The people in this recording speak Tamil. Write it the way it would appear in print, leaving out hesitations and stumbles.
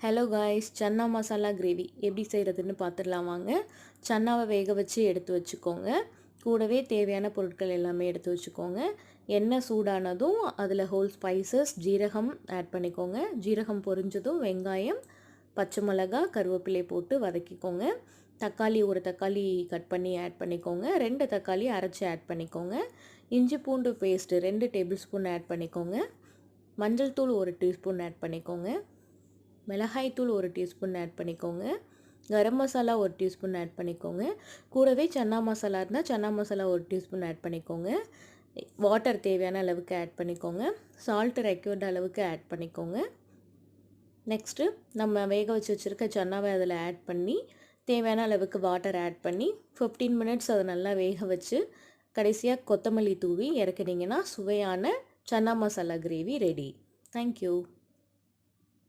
Hello guys, chana masala gravy எப்படி செய்கிறதுன்னு பார்த்துடலாம் வாங்க. சன்னாவை வேக வச்சு எடுத்து வச்சுக்கோங்க. கூடவே தேவையான பொருட்கள் எல்லாமே எடுத்து வச்சுக்கோங்க. எண்ணெய் சூடானதும் அதில் ஹோல் ஸ்பைசஸ் ஜீரகம் ஆட் பண்ணிக்கோங்க. ஜீரகம் பொரிஞ்சதும் வெங்காயம், பச்சை மிளகா, கருவேப்பிலை போட்டு வதக்கிக்கோங்க. தக்காளி ஒரு தக்காளி கட் பண்ணி ஆட் பண்ணிக்கோங்க. 2 தக்காளி அரைச்சி ஆட் பண்ணிக்கோங்க. இஞ்சி பூண்டு பேஸ்ட்டு 2 டேபிள் ஸ்பூன் ஆட் பண்ணிக்கோங்க. மஞ்சள் தூள் 1 டீஸ்பூன் ஆட் பண்ணிக்கோங்க. மிளகாய்த்தூள் 1 டீஸ்பூன் ஆட் பண்ணிக்கோங்க. கரம் மசாலா 1 டீஸ்பூன் ஆட் பண்ணிக்கோங்க. கூடவே சன்னா மசாலா இருந்தால் சன்னா மசாலா 1 டீஸ்பூன் ஆட் பண்ணிக்கோங்க. வாட்டர் தேவையான அளவுக்கு ஆட் பண்ணிக்கோங்க. சால்ட்டு ரெக்வயர்ட் அளவுக்கு ஆட் பண்ணிக்கோங்க. நெக்ஸ்ட்டு நம்ம வேக வச்சு வச்சுருக்க சன்னாவை அதில் ஆட் பண்ணி தேவையான அளவுக்கு வாட்டர் ஆட் பண்ணி 15 மினிட்ஸ் அதை நல்லா வேக வச்சு கடைசியாக கொத்தமல்லி தூவி இறக்குனீங்கன்னா சுவையான chana masala gravy ready. Thank you.